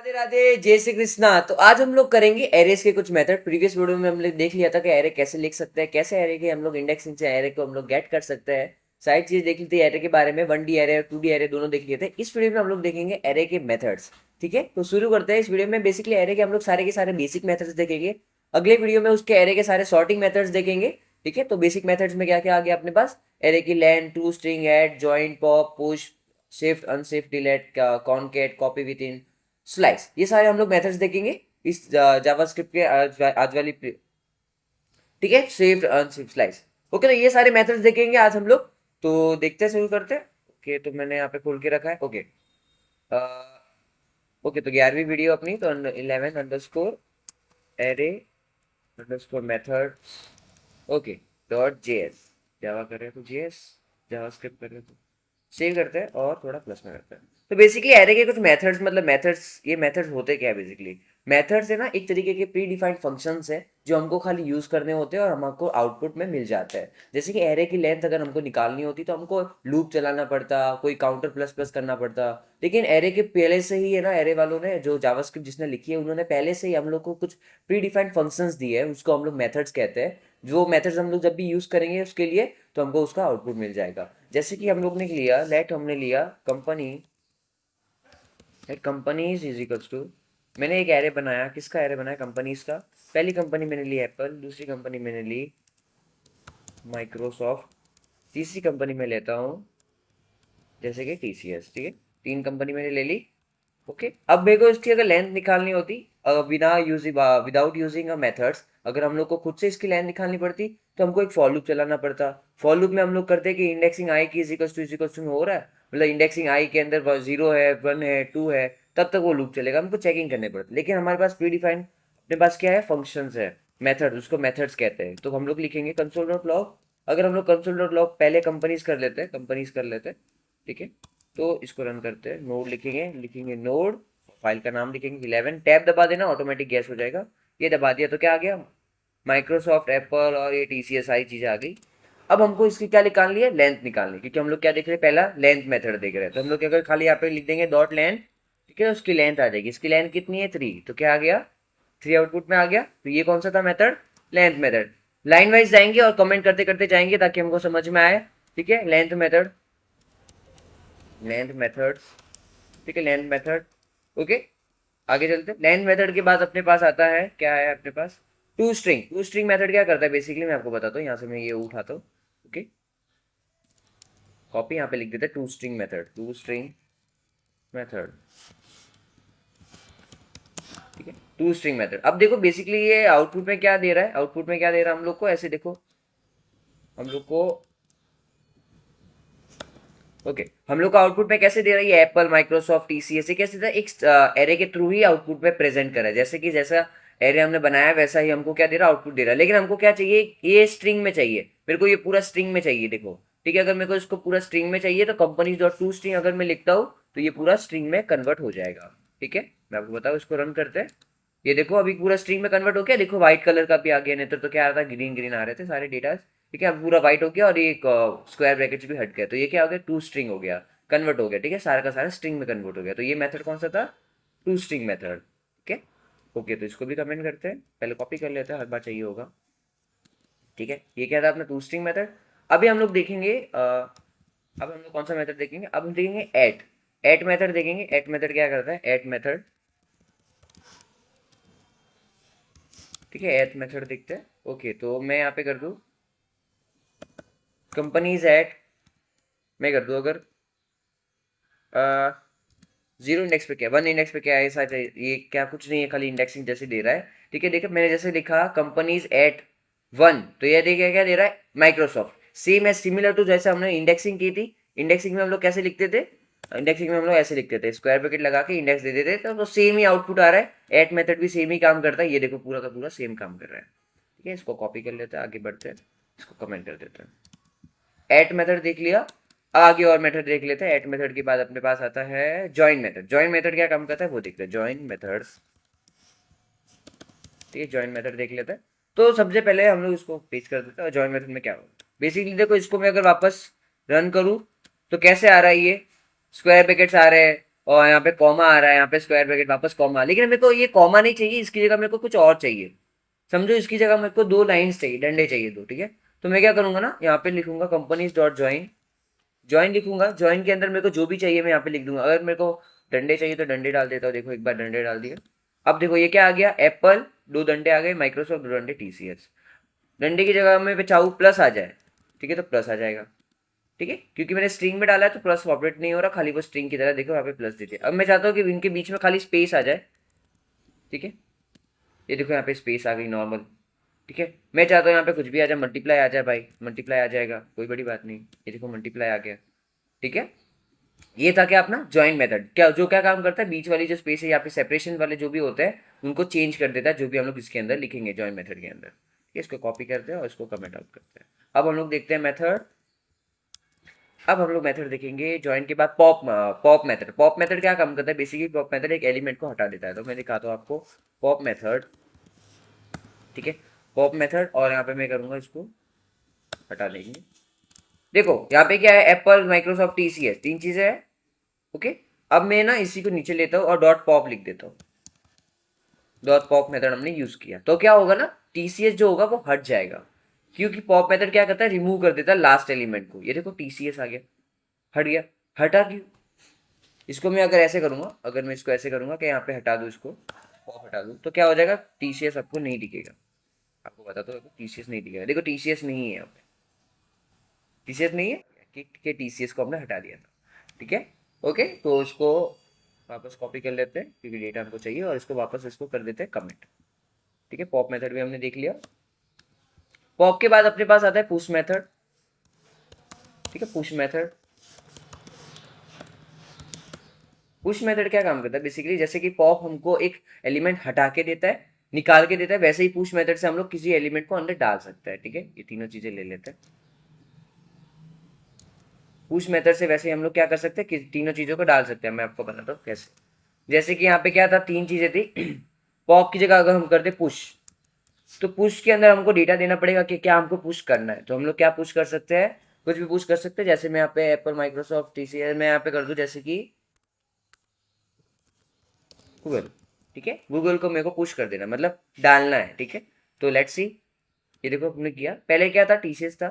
राधे राधे, जय श्री कृष्णा। तो आज हम लोग करेंगे एरेस के कुछ मेथड। प्रीवियस वीडियो में हमने देख लिया था कि एरे कैसे लिख सकते हैं, कैसे एरे के हम लोग इंडेक्सिंग से एरे को हम लोग गेट कर सकते हैं। सारी चीज देख ली थी एरे के बारे में, 1D एरे और 2D एरे दोनों देख लिए थे। इस वीडियो में हम लोग देखेंगे एरे के मेथड्स। ठीक है, तो शुरू करते हैं। इस वीडियो में बेसिकली एरे के हम लोग सारे के सारे बेसिक मेथड्स देखेंगे। अगले वीडियो में उसके एरे के सारे सॉर्टिंग मेथड्स देखेंगे। ठीक है, तो बेसिक मेथड्स में क्या क्या आ गया अपने पास? एरे की length, to string, add, join, pop, push, shift, unshift, delete, concat, copy within, slice. ये सारे हम लोग मेथड्स देखेंगे इस जावास्क्रिप्ट के आज वाली। ठीक है, शिफ्ट, अनशिफ्ट, स्लाइस। ओके, तो ये सारे मेथड्स देखेंगे आज हम लोग। तो देखते हैं, शुरू करते हैं। ओके, तो मैंने यहाँ पे खोल के रखा है। ओके, ओके, तो 11वीं वीडियो अपनी, तो 11 underscore array underscore method. Okay, dot JS. Java कर रहे हैं तो जेएस, जावास्क्रिप्ट कर रहे हैं तो सेव करते हैं और थोड़ा प्लस में करते हैं। तो बेसिकली एरे के कुछ मेथड्स, मतलब मेथड्स, ये मेथड्स होते क्या है बेसिकली? मेथड्स है ना, एक तरीके के प्री डिफाइंड फंक्शंस है जो हमको खाली यूज करने होते हैं और हमको आउटपुट में मिल जाता है। जैसे कि एरे की लेंथ अगर हमको निकालनी होती तो हमको लूप चलाना पड़ता, कोई काउंटर प्लस प्लस करना पड़ता। लेकिन एरे के पहले से ही है ना, एरे वालों ने जो जावास्क्रिप्ट जिसने लिखी है उन्होंने पहले से ही हम लोग को कुछ प्री डिफाइंड फंक्शंस दिए हैं, उसको हम लोग मेथड्स कहते हैं। जो मेथड्स हम लोग जब भी यूज करेंगे उसके लिए, तो हमको उसका आउटपुट मिल जाएगा। जैसे कि हम लोग ने लिया, लेट हमने लिया company, let companies is equals to, मैंने एक एरे बनाया। किसका एरे बनाया? कंपनीज का। पहली कंपनी मैंने ली एप्पल, दूसरी कंपनी मैंने ली माइक्रोसॉफ्ट, तीसरी कंपनी में लेता हूँ जैसे कि टीसीएस। ठीक है, तीन कंपनी मैंने ले ली। ओके, अब मेरे को इसकी अगर लेंथ निकालनी होती बिना using, without using a methods, अगर हम लोग को खुद से इसकी लेंथ निकालनी पड़ती तो हमको एक फॉर लूप चलाना पड़ता। फॉर लूप में हम लोग करते कि इंडेक्सिंग आई की इज इक्वल टू में हो रहा है, मतलब इंडेक्सिंग आई के अंदर 0 है, 1 है, 2 है, तब तक वो लूप चलेगा, हमको चेकिंग करने पड़ते। लेकिन हमारे पास प्री डिफाइंड अपने पास क्या है? फंक्शंस है, मेथड, उसको मेथड्स कहते हैं। तो हम लोग लिखेंगे कंसोल डॉट लॉग। अगर हम लोग कंसोल डॉट लॉग पहले कंपनीज कर लेते हैं, कंपनीज कर लेते हैं। ठीक है, तो इसको रन करते हैं। नोड लिखेंगे, लिखेंगे नोड, फाइल का नाम लिखेंगे 11, टैब दबा देना, ऑटोमेटिक गैस हो जाएगा। ये दबा दिया तो क्या आ गया? माइक्रोसॉफ्ट, एप्पल और ये टीसीएस सारी चीजें आ गई। अब हमको इसकी क्या निकालनी है? लेंथ निकालनी, क्योंकि हम लोग क्या देख रहे हैं? पहला लेंथ मेथड देख रहे हैं। तो हम लोग अगर खाली यहाँ पे लिख देंगे डॉट लेंथ, ठीक है, उसकी लेंथ आ जाएगी। इसकी लेंथ कितनी है? 3। तो क्या आ गया? 3 आउटपुट में आ गया। तो ये कौन सा था method? Length method. Line wise जाएंगे और कमेंट करते करते जाएंगे ताकि हमको समझ में आए। ठीक है, लेंथ मेथड, लेंथ मेथड्स। ठीक है, लेंथ मेथड। ओके, आगे चलते हैं। लेंथ मेथड के बाद अपने पास आता है, क्या है अपने पास? To string. To string method क्या करता है बेसिकली, मैं आपको बताता हूँ। यहाँ से मैं ये उठाता हूँ। ओके, कॉपी, यहाँ पे लिख देते हैं to string method, to string method. ठीक है, टू स्ट्रिंग मेथड। अब देखो बेसिकली ये आउटपुट में क्या दे रहा है? आउटपुट में क्या दे रहा है हम लोग को? ऐसे देखो, हम लोग को, ओके, हम लोग को आउटपुट में कैसे दे रहा है? ये एप्पल, माइक्रोसॉफ्ट, टीसीएस, कैसे दे रहा है? एक एरे के थ्रू ही आउटपुट में प्रेजेंट करा है। जैसे कि जैसा एरे हमने बनाया वैसा ही हमको क्या दे रहा है? आउटपुट दे रहा है। लेकिन हमको क्या चाहिए? ये स्ट्रिंग में चाहिए मेरे को, ये पूरा स्ट्रिंग में चाहिए। देखो, ठीक है, अगर मेरे को इसको पूरा स्ट्रिंग में चाहिए तो कंपनी डॉट टू स्ट्रिंग अगर मैं लिखता हूँ तो ये पूरा स्ट्रिंग में कन्वर्ट हो जाएगा। ठीक है, मैं आपको बताऊँ, इसको रन करते हैं। ये देखो अभी पूरा स्ट्रिंग में कन्वर्ट हो गया। देखो व्हाइट कलर का भी आ गया, नहीं तो क्या आ रहा था? ग्रीन ग्रीन आ रहे थे सारे डेटा। ठीक है, अब पूरा व्हाइट हो गया और ये स्क्वायर ब्रैकेट्स भी हट गया। तो ये क्या हो गया? टू स्ट्रिंग हो गया, कन्वर्ट हो गया। ठीक है, सारा का सारा स्ट्रिंग में कन्वर्ट हो गया। तो ये मेथड कौन सा था? To string method. ठीक है, ओके, तो इसको भी कमेंट करते हैं, पहले कॉपी कर लेते हैं, हर बार चाहिए होगा। ठीक है, ये क्या था अपना टू स्ट्रिंग मेथड। अभी हम लोग देखेंगे अब हम लोग कौन सा मेथड देखेंगे? अब हम देखेंगे एट। एट मेथड देखेंगे। एट मेथड क्या करता है? एट मेथड, ठीक है, एट मेथड देखते हैं। ओके, तो मैं यहाँ पे कर दूँ कंपनीज एट, मैं कर दूँ अगर जीरो इंडेक्स पे क्या, वन इंडेक्स पे क्या है? ऐसा ये क्या कुछ नहीं है, खाली इंडेक्सिंग जैसे दे रहा है। ठीक है, देखिए मैंने जैसे लिखा कंपनीज एट 1, तो ये देखिए क्या दे रहा है? माइक्रोसॉफ्ट। सेम है, सिमिलर टू जैसे हमने इंडेक्सिंग की थी। इंडेक्सिंग में हम लोग कैसे लिखते थे? इंडेक्सिंग में हम लोग ऐसे लिखते थे, स्क्वायर ब्रैकेट लगा के इंडेक्स दे देते थे, तो सेम ही आउटपुट आ रहा है। एट मेथड भी सेम ही काम करता है। ये देखो पूरा का पूरा सेम काम कर रहा है। ठीक है, इसको कॉपी कर लेते हैं, आगे बढ़ते हैं, इसको कमेंट कर देते हैं। एट मेथड देख लिया, आगे और मेथड देख लेते हैं। एट मेथड के बाद अपने पास आता है जॉइन मेथड। जॉइन मेथड क्या काम करता है वो देखते हैं। जॉइन मेथड्स, ठीक है, जॉइन मेथड देख लेते हैं। तो सबसे पहले हम लोग इसको पेज कर देते हैं। जॉइन मेथड में क्या होगा बेसिकली, देखो इसको मैं अगर वापस रन करूँ तो कैसे आ रहा है? ये स्क्वायर ब्रैकेट्स आ रहे हैं, और यहाँ पे कॉमा आ रहा है, यहाँ पे स्क्वायर ब्रैकेट वापस कॉमा, लेकिन मेरे को ये कॉमा नहीं चाहिए, इसकी जगह मेरे को कुछ और चाहिए। समझो, इसकी जगह मेरे को दो लाइंस चाहिए, डंडे चाहिए दो, ठीक है। तो मैं क्या करूंगा ना, यहाँ पे लिखूंगा कंपनीज डॉट ज्वाइन, ज्वाइन लिखूंगा, ज्वाइन के अंदर मेरे को जो भी चाहिए मैं यहाँ पे लिख दूंगा। अगर मेरे को डंडे चाहिए तो डंडे डाल देता हूँ, देखो एक बार डंडे डाल दिया। अब देखो ये क्या आ गया, एप्पल, दो डंडे आ गए, माइक्रोसॉफ्ट दो डंडे, टीसीएस। डंडे की जगह में चाहूँ प्लस आ जाए, ठीक है, तो प्लस आ जाएगा, ठीक है, क्योंकि मैंने स्ट्रिंग में डाला है तो प्लस ऑपरेट नहीं हो रहा, खाली वो स्ट्रिंग की तरह, देखो यहाँ पे प्लस दीजिए। अब मैं चाहता हूँ कि इनके बीच में खाली स्पेस आ जाए, ठीक है, ये देखो यहाँ पे स्पेस आ गई नॉर्मल, ठीक है। मैं चाहता हूँ यहाँ पे कुछ भी आ जाए, मल्टीप्लाई आ जाए भाई, मल्टीप्लाई आ जाएगा, कोई बड़ी बात नहीं, ये देखो मल्टीप्लाई आ गया, ठीक है। ये था क्या अपना ज्वाइन मेथड, क्या जो क्या काम करता है, बीच वाली जो स्पेस है यहाँ पे सेपरेशन वाले जो भी होते हैं उनको चेंज कर देता है, जो भी हम लोग इसके अंदर लिखेंगे ज्वाइन मेथड के अंदर, ठीक है। इसको कॉपी करते हैं और इसको कमेंट आउट करते हैं। अब हम लोग देखते हैं मेथड, अब हम लोग मेथड देखेंगे ज्वाइन के बाद pop, pop method. Pop method क्या काम करता है, बेसिकली पॉप मेथड एक एलिमेंट को हटा देता है, तो मैं दिखाता हूँ आपको पॉप मेथड, ठीक है। पॉप मेथड, और यहाँ पे मैं करूंगा इसको हटा देंगे। देखो यहाँ पे क्या है, एप्पल, माइक्रोसॉफ्ट, टीसीएस, तीन चीजें हैं, ओके। अब मैं ना इसी को नीचे लेता हूँ और डॉट पॉप लिख देता हूँ, डॉट पॉप मेथड हमने यूज किया, तो क्या होगा ना, टीसीएस जो होगा वो हट जाएगा, क्योंकि पॉप मेथड क्या करता है, रिमूव कर देता है लास्ट एलिमेंट को। ये देखो टीसीएस आ गया, हट गया। हटा क्यों, इसको मैं अगर ऐसे करूंगा, अगर मैं इसको ऐसे करूंगा कि यहाँ पे हटा दूं, इसको पॉप हटा दूं, तो क्या हो जाएगा, टीसीएस आपको नहीं दिखेगा। आपको बता दो, टीसीएस नहीं दिखेगा, देखो टीसीएस नहीं है यहाँ पे, टीसीएस नहीं है, कि टीसीएस को हमने हटा दिया था, ठीक है। ओके, तो इसको वापस कॉपी कर लेते हैं क्योंकि डेटा हमको चाहिए, और इसको वापस इसको कर देते हैं कमेंट, ठीक है। पॉप मेथड भी हमने देख लिया। पॉप के बाद अपने पास आता है पुश मेथड, ठीक है। पुश मेथड, पुश मेथड क्या काम करता है, बेसिकली जैसे कि पॉप हमको एक एलिमेंट हटा के देता है, निकाल के देता है, वैसे ही पुश मेथड से हम लोग किसी एलिमेंट को अंदर डाल सकते हैं, ठीक है। ये तीनों चीजें ले लेते हैं। पुश मेथड से वैसे ही हम लोग क्या कर सकते हैं कि तीनों चीजों को डाल सकते हैं, मैं आपको बताता हूँ कैसे। जैसे कि यहाँ पे क्या था, तीन चीजें थी। पॉप की जगह अगर हम करते पुश, तो पुश के अंदर हमको डेटा देना पड़ेगा कि क्या हमको पुश करना है, तो हम लोग क्या पुश कर सकते हैं, कुछ भी पुश कर सकते हैं। जैसे मैं यहाँ पे एप्पल, माइक्रोसॉफ्ट, टीसीएस मैं यहाँ पे कर दूं, जैसे कि गूगल, ठीक है। गूगल को मेरे को पुश कर देना, मतलब डालना है, ठीक है। तो लेट्स सी, ये देखो हमने किया, पहले क्या था, टीसीएस था,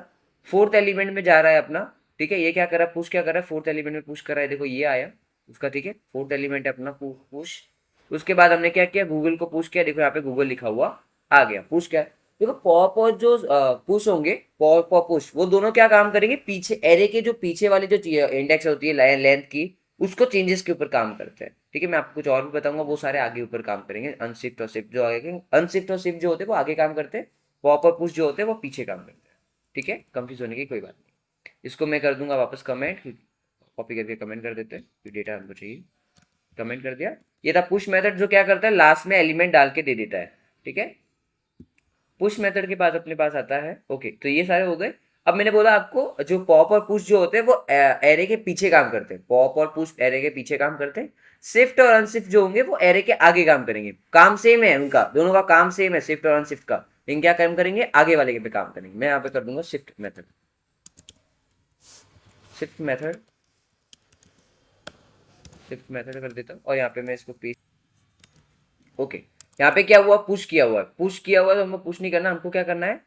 फोर्थ एलिमेंट में जा रहा है अपना, ठीक है। ये क्या कर रहा है, पुश क्या कर रहा है, फोर्थ एलिमेंट में पुश कर रहा है, देखो ये आया उसका, ठीक है। फोर्थ एलिमेंट है अपना पुश। उसके बाद हमने क्या किया, गूगल को पुश किया, देखो यहाँ पे गूगल लिखा हुआ आ गया, पुश क्या है। देखो पॉप और जो पुश होंगे, पॉप और पुश, वो दोनों क्या काम करेंगे, पीछे एरे के जो पीछे वाली जो इंडेक्स होती है लेंथ की, उसको चेंजेस के ऊपर काम करते हैं, ठीक है। मैं आपको कुछ और भी बताऊंगा, वो सारे आगे ऊपर काम करेंगे, अनशिफ्ट और शिफ्ट जो आगे, अनशिफ्ट और शिफ्ट जो होते हैं वो आगे काम करते हैं, पॉप और पुश जो होते हैं वो पीछे काम करते हैं, ठीक है। कंफ्यूज होने की कोई बात नहीं। इसको मैं कर दूंगा वापस कमेंट, कॉपी करके कमेंट कर देते हैं, डेटा हमको चाहिए, कमेंट कर दिया। ये था पुश मेथड, जो क्या करता है, लास्ट में एलिमेंट डाल के दे देता है, ठीक है। पुश मेथड के बाद अपने पास आता है, ओके, तो ये सारे हो गए। अब मैंने बोला आपको, जो पॉप और पुश जो होते हैं वो एरे के पीछे काम करते हैं, पॉप और पुश एरे के पीछे काम करते हैं। शिफ्ट और अनशिफ्ट जो होंगे वो एरे के आगे काम करेंगे, काम सेम है उनका, दोनों का काम सेम है, शिफ्ट और अनशिफ्ट का, लेकिन क्या काम करेंगे, आगे वाले पे काम करेंगे। मैं यहाँ पे कर दूंगा shift method, shift method, shift method कर देता हूँ, और यहाँ पे मैं इसको पेस्ट, ओके। यहाँ पे क्या हुआ, पुश किया हुआ है, पुश किया हुआ है, तो हमको पुश नहीं करना, हमको क्या करना है,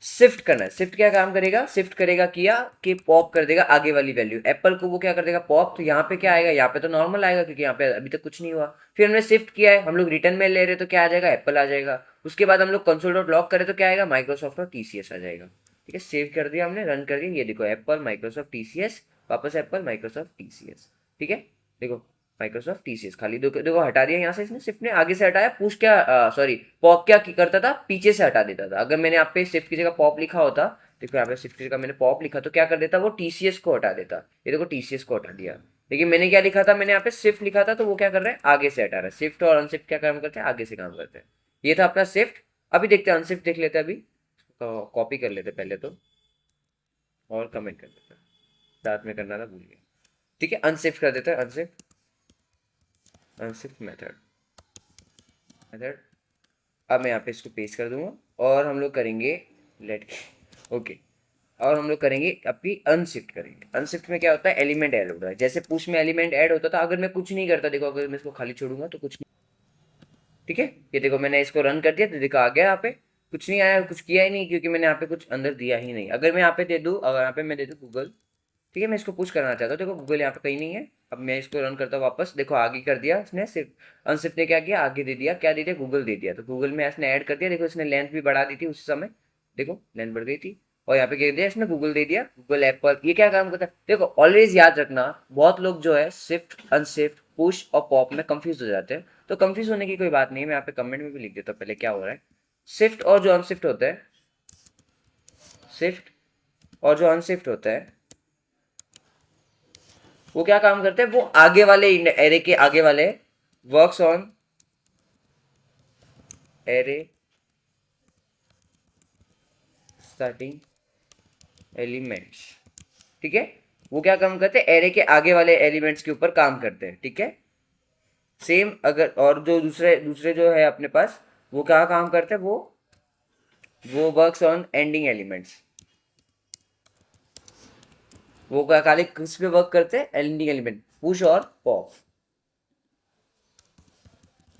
शिफ्ट करना है। शिफ्ट क्या काम करेगा, शिफ्ट करेगा किया कि पॉप कर देगा आगे वाली वैल्यू, एप्पल को वो क्या कर देगा पॉप, तो यहाँ पे क्या आएगा, यहाँ पे तो नॉर्मल आएगा क्योंकि यहाँ पे अभी तक कुछ नहीं हुआ। फिर हमने शिफ्ट किया है, हम लोग रिटर्न में ले रहे तो क्या आ जाएगा, एप्पल आ जाएगा। उसके बाद हम लोग कंसोल डॉट लॉग करें तो क्या आएगा, माइक्रोसॉफ्ट और टीसीएस आ जाएगा, ठीक है। सेव कर दिया हमने, रन कर दिया, ये देखो एप्पल, माइक्रोसॉफ्ट, टीसीएस, वापस एप्पल, माइक्रोसॉफ्ट, टीसीएस, ठीक है। देखो माइक्रोसॉफ्ट टीसीएस, खाली देखो देखो हटा दिया यहाँ से इसने, शिफ्ट ने आगे से हटाया, पुश क्या सॉरी पॉप क्या करता था, पीछे से हटा देता था। अगर मैंने यहाँ पे शिफ्ट की जगह पॉप लिखा होता, देखो यहाँ पे शिफ्ट की जगह मैंने पॉप लिखा, तो क्या कर देता, वो टीसीएस को हटा देता, ये देखो टीसीएस को हटा दिया। लेकिन मैंने क्या लिखा था, मैंने यहाँ पे शिफ्ट लिखा था, तो वो क्या कर रहा है, आगे से हटा रहा है। शिफ्ट और अनशिफ्ट क्या काम करते हैं, आगे से काम करते हैं। ये था अपना शिफ्ट। अभी देखते हैं अनशिफ्ट, देख लेते हैं अभी, कॉपी कर लेते पहले तो, और कमेंट कर देते हैं, साथ में करना था भूल गया, ठीक है। अनशिफ्ट कर देते हैं, अनशिफ्ट, अनशिफ्ट मेथड, मेथड। अब मैं यहाँ पे इसको पेस्ट कर दूंगा और हम लोग करेंगे लेट, ओके। और हम लोग करेंगे अभी अनशिफ्ट करेंगे। अनशिफ्ट में क्या होता है, एलिमेंट ऐड होता है। जैसे पुश में एलिमेंट ऐड होता था, अगर मैं कुछ नहीं करता, देखो अगर मैं इसको खाली छोड़ूंगा तो कुछ नहीं, ठीक है। ये देखो मैंने इसको रन कर दिया तो देखो आ गया यहाँ पे, कुछ नहीं आया, कुछ किया ही नहीं, क्योंकि मैंने यहाँ पे कुछ अंदर दिया ही नहीं। अगर मैं यहाँ पे दे दूँ, अगर यहाँ पे मैं दे दूँ गूगल, ठीक है, मैं इसको पुश करना चाहता हूँ, देखो गूगल यहाँ पे कहीं नहीं है। अब मैं इसको रन करता हूँ वापस, देखो आगे कर दिया इसने, सिर्फ अनशिफ्ट ने क्या किया, आगे दे दिया, क्या दे दिया, गूगल दे दिया। तो गूगल में इसने ऐड कर दिया, देखो इसने लेंथ भी बढ़ा दी थी उसी समय, देखो लेंथ बढ़ गई थी। और यहाँ पे क्या दिया इसने, गूगल दे दिया, गूगल एप्पल। ये क्या काम करता है, देखो ऑलवेज याद रखना, बहुत लोग जो है शिफ्ट अनशिफ्ट पुश और पॉप में कंफ्यूज हो जाते हैं। तो कंफ्यूज होने की कोई बात नहीं है, मैं यहाँ पे कमेंट में भी लिख देता हूँ पहले क्या हो रहा है। शिफ्ट और जो अनशिफ्ट होता है, शिफ्ट और जो अनशिफ्ट होता है, वो क्या काम करते हैं, वो आगे वाले एरे के आगे वाले works on array starting elements, ठीक है। वो क्या काम करते हैं, एरे के आगे वाले एलिमेंट्स के ऊपर काम करते हैं, ठीक है। सेम अगर और जो दूसरे दूसरे जो है अपने पास, वो क्या काम करते हैं, वो वर्क्स ऑन एंडिंग एलिमेंट्स। वो क्या खाली किस पे वर्क करते हैं, एंडिंग एलिमेंट, पुश और पॉप।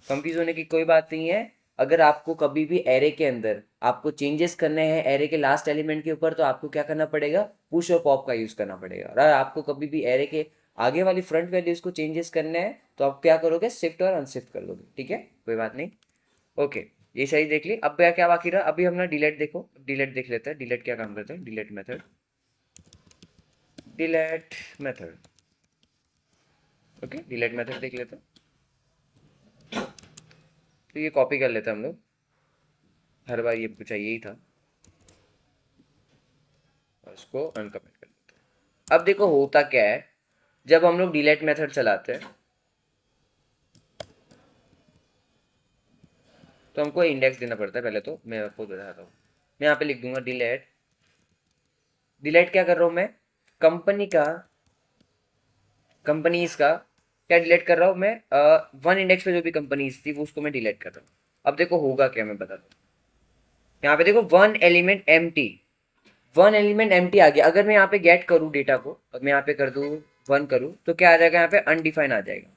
कंफ्यूज होने की कोई बात नहीं है। अगर आपको कभी भी एरे के अंदर आपको चेंजेस करने हैं एरे के लास्ट एलिमेंट के ऊपर, तो आपको क्या करना पड़ेगा, पुश और पॉप का यूज करना पड़ेगा। और आपको कभी भी एरे के आगे वाली फ्रंट वैल्यूज को चेंजेस करने हैं, तो आप क्या करोगे, शिफ्ट और अनशिफ्ट कर लोगे, ठीक है, कोई बात नहीं। ओके, ये सही देख ली। अब क्या बाकी रहा, अभी हमने डिलीट, देखो डिलीट देख लेते हैं, डिलीट क्या काम करते हैं, delete method, delete method, okay delete method देख लेते हैं। तो ये कॉपी कर लेते हैं हम लोग, हर बार ये चाहिए ही था, और इसको अनकमेंट कर लेते हैं। अब देखो होता क्या है, जब हम लोग डिलीट मेथड चलाते हैं तो हमको इंडेक्स देना पड़ता है। पहले तो मैं आपको बताता हूँ, मैं यहाँ पे लिख दूंगा डिलीट। डिलीट क्या कर रहा हूँ मैं, कंपनी का, कंपनीज का क्या डिलीट कर रहा हूँ मैं, वन इंडेक्स पे जो भी कंपनीज थी वो उसको मैं डिलीट कर रहा हूँ। अब देखो होगा क्या, मैं बताता हूँ। यहाँ पे देखो one element empty, one element empty आ गया। अगर मैं यहाँ पे गेट करूँ डेटा को, और मैं यहाँ पे कर दूँ वन करूँ, तो क्या आ जाएगा, यहाँ पे अनडिफाइन आ जाएगा।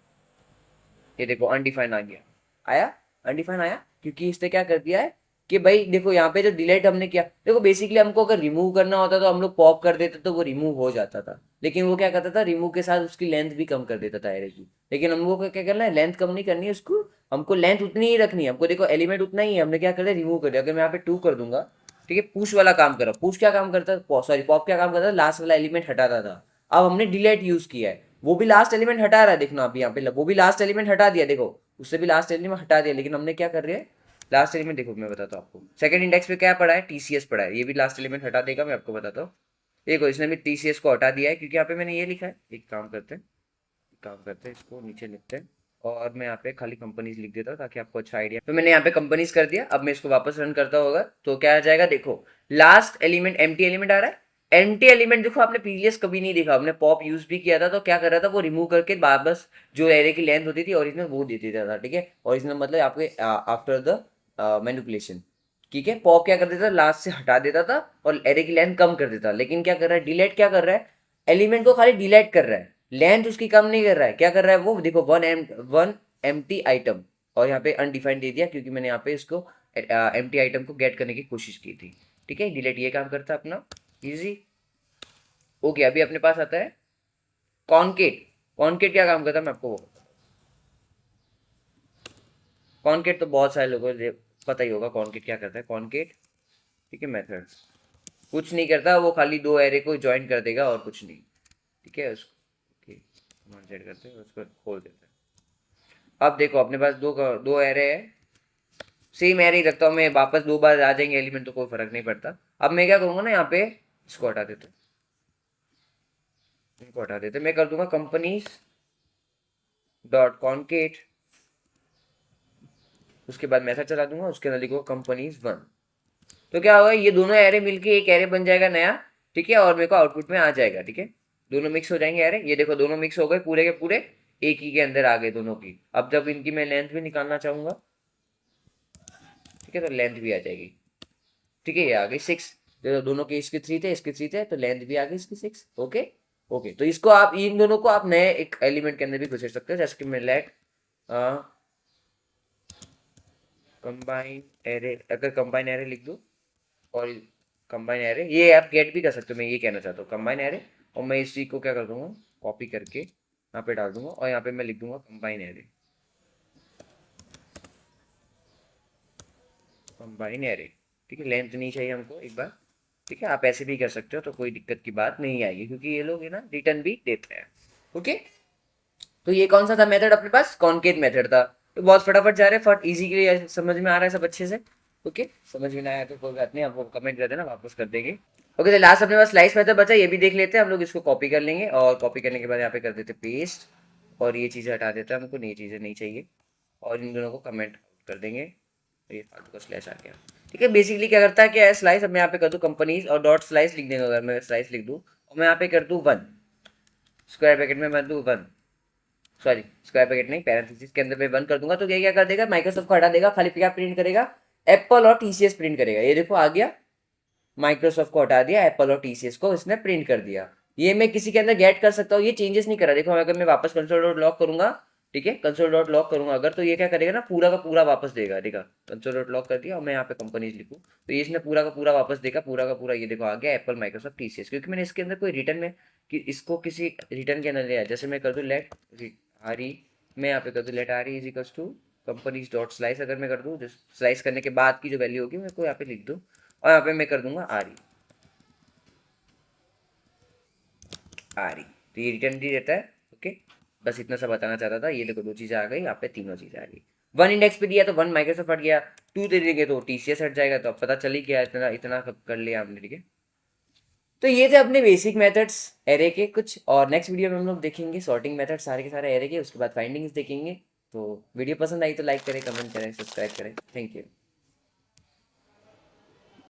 ये देखो अनडिफाइन आ गया, आया, अनडिफाइन आया, क्योंकि इसने क्या कर दिया है कि भाई देखो यहाँ पे जो डिलीट हमने किया, देखो बेसिकली हमको अगर रिमूव करना होता तो हम लोग पॉप कर देते तो वो रिमूव हो जाता था, लेकिन वो क्या करता था, रिमूव के साथ उसकी लेंथ भी कम कर देता था एरे की। लेकिन हम लोगों को क्या करना है, लेंथ कम नहीं करनी है उसको, हमको लेंथ उतनी ही रखनी है। हमको देखो एलिमेंट उतना ही है, हमने क्या कर दिया, रिमूव कर दिया। अगर मैं यहाँ पे टू कर दूंगा, ठीक है, पुश वाला काम कर रहा, पुश क्या काम करता था, सॉरी पॉप क्या काम करता था, लास्ट वाला एलिमेंट हटाता था। अब हमने डिलीट यूज किया है, वो भी लास्ट एलिमेंट हटा रहा है, देखना अभी यहाँ पे वो भी लास्ट एलिमेंट हटा दिया, देखो उससे भी लास्ट एलिमेंट हटा दिया। लेकिन हमने क्या कर रहे हैं, लास्ट एलिमेंट देखो मैं बताता हूँ आपको, सेकंड इंडेक्स पे क्या पड़ा है, टीसीएस पड़ा है, ये भी लास्ट एलिमेंट हटा देगा, मैं आपको बताता हूँ। देखो इसने भी टीसीएस को हटा दिया है, क्योंकि यहाँ पे मैंने ये लिखा है। एक काम करते हैं, इसको नीचे लिखते हैं, और मैं यहाँ पे खाली कंपनीज लिख देता हूँ ताकि आपको अच्छा आइडिया। तो मैंने यहाँ पे कंपनीज कर दिया। अब मैं इसको वापस रन करता होगा तो क्या आ जाएगा, देखो लास्ट एलिमेंट एम्प्टी एलिमेंट आ रहा है। एम्प्टी एलिमेंट देखो आपने प्रीवियस कभी नहीं देखा, हमने पॉप यूज भी किया था, तो क्या कर रहा था, वो रिमूव करके वापस जो एरे की लेंथ होती थी ओरिजिनल वो दे देता था, ठीक है। ओरिजिनल मतलब आपके आफ्टर द मैनिपुलेशन, ठीक है। पॉप क्या कर देता था, लास्ट से हटा देता था और एरे की लेंथ कम कर देता। लेकिन क्या कर रहा है, डिलीट क्या कर रहा है, एलिमेंट को खाली डिलीट कर रहा है, लेंथ उसकी कम नहीं कर रहा है। क्या कर रहा है वो, देखो वन एम टी आइटम, और यहाँ पे अनडिफाइंड दे दिया, क्योंकि मैंने यहाँ पे इसको एम टी आइटम को गेट करने की कोशिश की थी, ठीक है। डिलीट ये काम करता है अपना, इजी। ओके, अभी अपने पास आता है कॉन्केट। कॉन्केट क्या काम करता है मैं आपको वो, कॉन्केट तो बहुत सारे लोगों को पता ही होगा कॉन्केट क्या करता है। कॉन्केट, ठीक है, मेथड कुछ नहीं करता, वो खाली दो एरे को ज्वाइन कर देगा और कुछ नहीं, ठीक है। उसको सेट करते हैं, उसको खोल देते हैं। अब देखो अपने पास दो दो एरे है, सेम एरे ही रखता हूँ मैं, वापस दो बार आ जाएंगे एलिमेंट तो कोई फर्क नहीं पड़ता। अब मैं क्या करूंगा ना, यहाँ पे इसको हटा देते, इनको हटा देते, मैं कर दूंगा कंपनीज डॉट कॉन्केट, उसके बाद मैसेज चला दूंगा, उसके अंदर लिखूंगा कंपनीज वन। तो क्या होगा, ये दोनों एरे मिलके एक एरे बन जाएगा नया, ठीक है, और मेरे को आउटपुट में आ जाएगा, ठीक है। दोनों मिक्स हो जाएंगे एरे, ये देखो दोनों मिक्स हो गए पूरे के पूरे, एक ही के अंदर आ गए दोनों की। अब जब इनकी मैं लेंथ भी निकालना चाहूंगा, ठीक है, तो लेंथ भी आ जाएगी, ठीक है, ये आ गई 6। तो दोनों के इसके 3 थे, इसके 3 थे, तो लेंथ भी आ गई इसकी 6। ओके ओके, तो इसको आप इन दोनों को आप नए एक एलिमेंट के अंदर भी घुसेड़ सकते हो, जैसे कि मैं लेट कंबाइन एरे, अगर कंबाइन एरे लिख दूँ और कंबाइन एरे, ये आप गेट भी कर सकते हो, मैं ये कहना चाहता हूँ कंबाइन एरे, और मैं इसी को क्या कर दूंगा, कॉपी करके यहाँ पे डाल दूंगा और यहाँ पे मैं लिख दूंगा कंबाइन एरे, कंबाइन एरे। ठीक है, लेंथ नहीं चाहिए हमको एक बार। ठीक है, आप ऐसे भी कर सकते हो, तो कोई दिक्कत की बात नहीं आएगी, क्योंकि ये लोग है ना रिटर्न भी देते हैं। ओके, तो ये कौन सा था मेथड अपने पास, कॉनकेट मेथड था। तो बहुत फटाफट जा रहे हैं, फट इजी के लिए, समझ में आ रहा है सब अच्छे से। ओके, समझ में ना आया तो कोई बात नहीं, आपको कमेंट कर देना, वापस कर देंगे। ओके, तो लास्ट अपने पास स्लाइस मेथड बचा, ये भी देख लेते हैं हम लोग। इसको कॉपी कर लेंगे और कॉपी करने के बाद यहाँ पे कर देते पेस्ट, और ये चीज़ें हटा देते हैं, हमको नई चीज़ें नहीं चाहिए, और इन दोनों को कमेंट कर देंगे। ये फालतू का स्लैश आ गया। ठीक है, बेसिकली क्या करता है, क्या है स्लाइस, अब मैं यहाँ पे कर दूँ कंपनीज और डॉट स्लाइस लिख देंगे, अगर मैं स्लाइस लिख दूँ और मैं यहाँ पे कर दूँ 1 स्क्वायर ब्रैकेट में, मैं दूँ 1, सॉरी स्क्वायर ब्रैकेट नहीं, पैरेंथेसिस के अंदर मैं 1 कर दूंगा, तो ये क्या कर देगा, माइक्रोसॉफ्ट को हटा देगा, खाली क्या प्रिंट करेगा, एप्पल और टीसीएस प्रिंट करेगा। ये देखो आ गया, माइक्रोसॉफ्ट को हटा दिया, एप्पल और टीसीएस को इसने प्रिंट कर दिया। ये मैं किसी के अंदर गेट कर सकता हूँ, ये चेंजेस नहीं करा। देखो अगर मैं वापस कंसोल डॉट लॉग करूंगा, ठीक है, कंसोल डॉट लॉग करूंगा अगर, तो ये क्या करेगा ना, पूरा का पूरा वापस देगा। देखा, कंसोल डॉट लॉग कर दिया और मैं यहाँ पे कंपनीज लिखूँ, तो ये इसने पूरा का पूरा वापस देगा, पूरा का पूरा। ये देखो आ गया एप्पल, माइक्रोसॉफ्ट, टीसीएस, क्योंकि मैंने इसके अंदर कोई रिटर्न में कि इसको किसी रिटर्न के अंदर लिया। जैसे मैं कर दूँ लेट आर ई, मैं यहाँ पे कर दूँ let R E is equals to companies dot slice, अगर मैं कर दूँ स्लाइस करने के बाद की जो वैल्यू होगी मैं को यहाँ पे लिख दूँ, और यहाँ पे मैं कर दूंगा आर ई, आ रही, तो ये रिटर्न भी देता है। ओके, बस इतना सा बताना चाहता था। ये देखो 2 चीज़ें आ गई, यहाँ पे 3 चीज़ें आ गई। 1 इंडेक्स पे दिया तो 1 माइक्रोसॉफ्ट हट गया, 2 दे देंगे तो टीसीएस हट जाएगा, तो अब पता चल ही गया, इतना इतना कर लिया हमने। ठीक है, तो ये थे अपने बेसिक मेथड्स एरे के कुछ, और नेक्स्ट वीडियो में हम लोग देखेंगे सॉर्टिंग मेथड सारे के सारे एरे के, उसके बाद फाइंडिंग्स देखेंगे। तो वीडियो पसंद आई तो लाइक करें, कमेंट करें, सब्सक्राइब करें। Thank you.